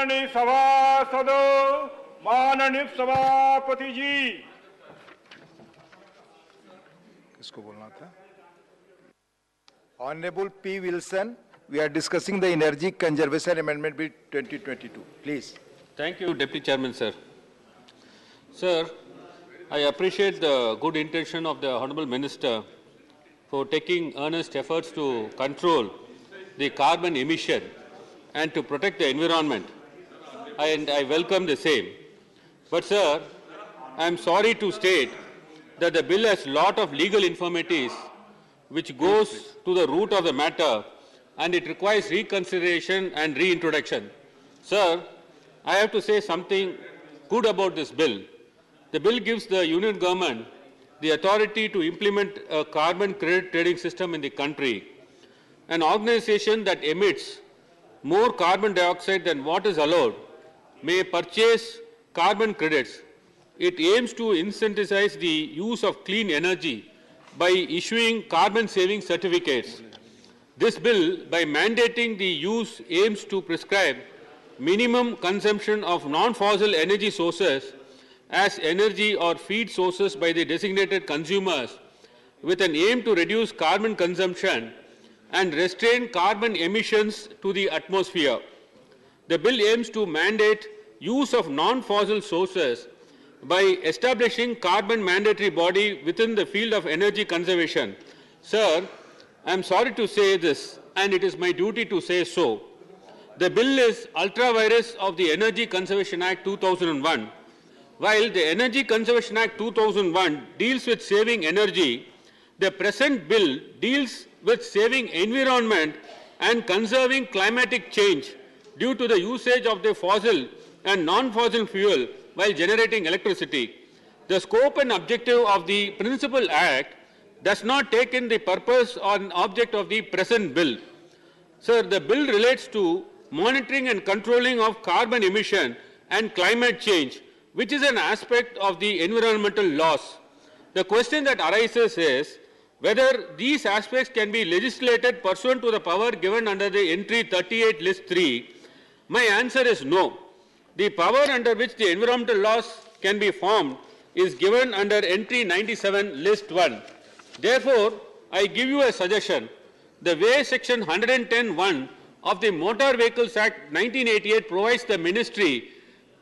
माननीय सभासदों, माननीय सभापति जी। किसको बोलना था? Honorable P. Wilson, we are discussing the Energy Conservation Amendment Bill 2022. Please. Thank you, Deputy Chairman, sir. Sir, I appreciate the good intention of the Honorable Minister for taking earnest efforts to control the carbon emission and to protect the environment, and I welcome the same. But sir, I am sorry to state that the bill has a lot of legal infirmities which goes to the root of the matter, and it requires reconsideration and reintroduction. Sir, I have to say something good about this bill. The bill gives the Union Government the authority to implement a carbon credit trading system in the country. An organization that emits more carbon dioxide than what is allowed may purchase carbon credits. It aims to incentivize the use of clean energy by issuing carbon saving certificates. This bill, by mandating the use, aims to prescribe minimum consumption of non-fossil energy sources as energy or feed sources by the designated consumers, with an aim to reduce carbon consumption and restrain carbon emissions to the atmosphere. The bill aims to mandate use of non-fossil sources by establishing carbon mandatory body within the field of energy conservation. Sir, I am sorry to say this, and it is my duty to say so. The bill is ultra vires of the Energy Conservation Act 2001. While the Energy Conservation Act 2001 deals with saving energy, the present bill deals with saving environment and conserving climatic change due to the usage of the fossil and non-fossil fuel while generating electricity. The scope and objective of the Principal Act does not take in the purpose or object of the present bill. Sir, the bill relates to monitoring and controlling of carbon emission and climate change, which is an aspect of the environmental laws. The question that arises is whether these aspects can be legislated pursuant to the power given under the entry 38 list 3. My answer is no. The power under which the environmental laws can be formed is given under entry 97 list 1. Therefore, I give you a suggestion. The way section 110(1) of the Motor Vehicles Act 1988 provides the ministry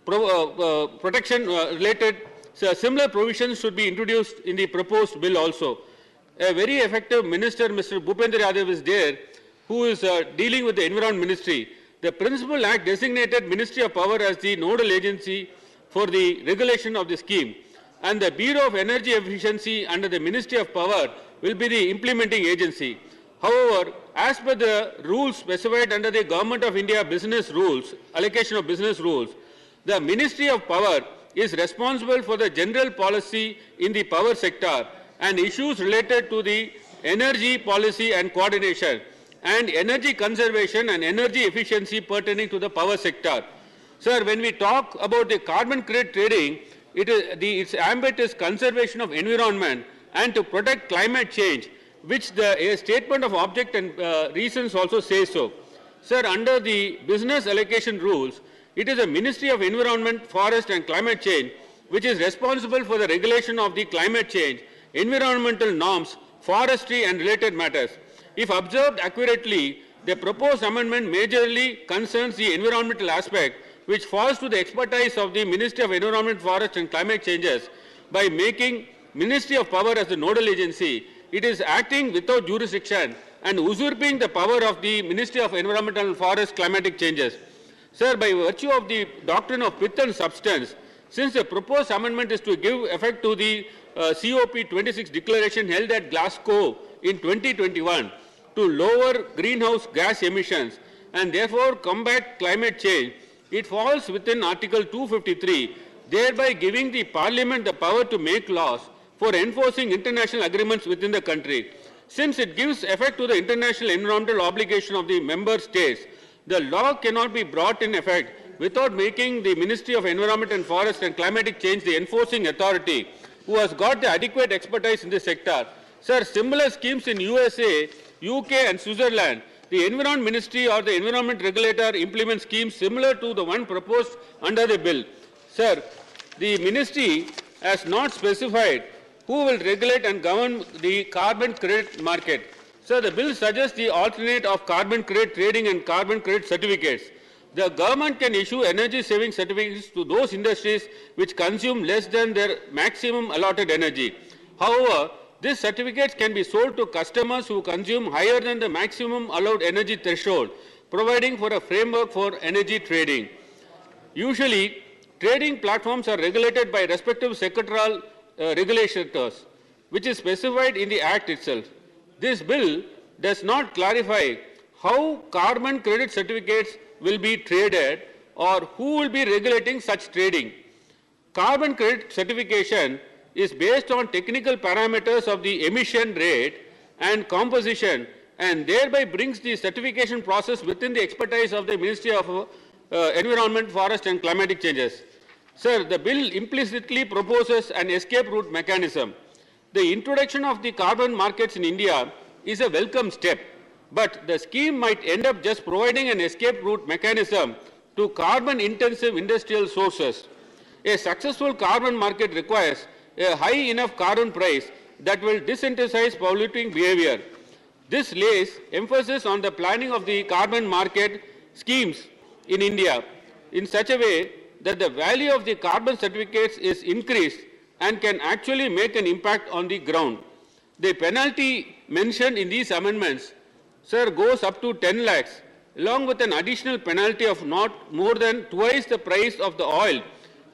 protection related, similar provisions should be introduced in the proposed bill also. A very effective minister, Mr. Bhupendra Yadav, is there, who is dealing with the Environment Ministry. The Principal Act designated Ministry of Power as the nodal agency for the regulation of the scheme, and the Bureau of Energy Efficiency under the Ministry of Power will be the implementing agency. However, as per the rules specified under the Government of India business rules, allocation of business rules, the Ministry of Power is responsible for the general policy in the power sector and issues related to the energy policy and coordination, and energy conservation and energy efficiency pertaining to the power sector. Sir, when we talk about the carbon credit trading, its ambit is conservation of environment and to protect climate change, which the statement of object and reasons also says so. Sir, under the business allocation rules, it is the Ministry of Environment, Forest and Climate Change which is responsible for the regulation of the climate change, environmental norms, forestry and related matters. If observed accurately, the proposed amendment majorly concerns the environmental aspect, which falls to the expertise of the Ministry of Environment, Forest and Climate Changes. By making Ministry of Power as the nodal agency, it is acting without jurisdiction and usurping the power of the Ministry of Environmental and Forest Climatic Changes. Sir, by virtue of the doctrine of pith and substance, since the proposed amendment is to give effect to the COP26 declaration held at Glasgow in 2021 to lower greenhouse gas emissions and therefore combat climate change, it falls within Article 253, thereby giving the Parliament the power to make laws for enforcing international agreements within the country. Since it gives effect to the international environmental obligation of the member states, the law cannot be brought in effect without making the Ministry of Environment and Forest and Climatic Change the enforcing authority, who has got the adequate expertise in this sector. Sir, similar schemes in USA, UK and Switzerland, the Environment Ministry or the Environment Regulator implement schemes similar to the one proposed under the bill. Sir, the ministry has not specified who will regulate and govern the carbon credit market. Sir, the bill suggests the alternate of carbon credit trading and carbon credit certificates. The government can issue energy saving certificates to those industries which consume less than their maximum allotted energy. However, these certificates can be sold to customers who consume higher than the maximum allowed energy threshold, providing for a framework for energy trading. Usually, trading platforms are regulated by respective sectoral regulators, which is specified in the Act itself. This bill does not clarify how carbon credit certificates will be traded or who will be regulating such trading. Carbon credit certification is based on technical parameters of the emission rate and composition, and thereby brings the certification process within the expertise of the Ministry of Environment, Forest and Climatic Changes. Sir, the bill implicitly proposes an escape route mechanism. The introduction of the carbon markets in India is a welcome step, but the scheme might end up just providing an escape route mechanism to carbon-intensive industrial sources. A successful carbon market requires a high enough carbon price that will disincentivize polluting behavior. This lays emphasis on the planning of the carbon market schemes in India in such a way that the value of the carbon certificates is increased and can actually make an impact on the ground. The penalty mentioned in these amendments, sir, goes up to 10 lakhs, along with an additional penalty of not more than twice the price of the oil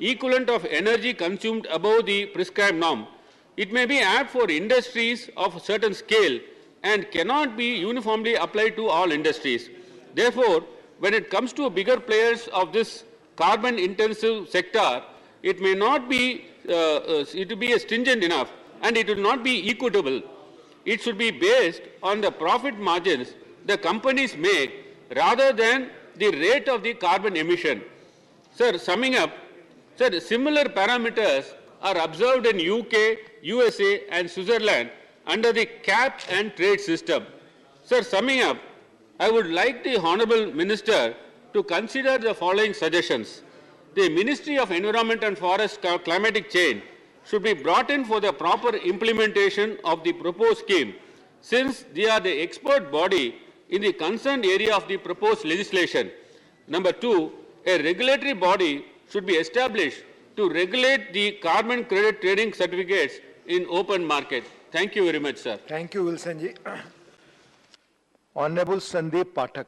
equivalent of energy consumed above the prescribed norm. It may be apt for industries of a certain scale and cannot be uniformly applied to all industries. Therefore, when it comes to bigger players of this carbon-intensive sector, it may not be stringent enough, and it will not be equitable. It should be based on the profit margins the companies make rather than the rate of the carbon emission. Sir, summing up, sir, similar parameters are observed in UK, USA and Switzerland under the cap and trade system. Sir, summing up, I would like the Honourable Minister to consider the following suggestions. The Ministry of Environment and Forest Climatic Change should be brought in for the proper implementation of the proposed scheme, since they are the expert body in the concerned area of the proposed legislation. Number two, a regulatory body should be established to regulate the carbon credit trading certificates in open market. Thank you very much, sir. Thank you, Wilson ji. Honorable Sandeep Pathak.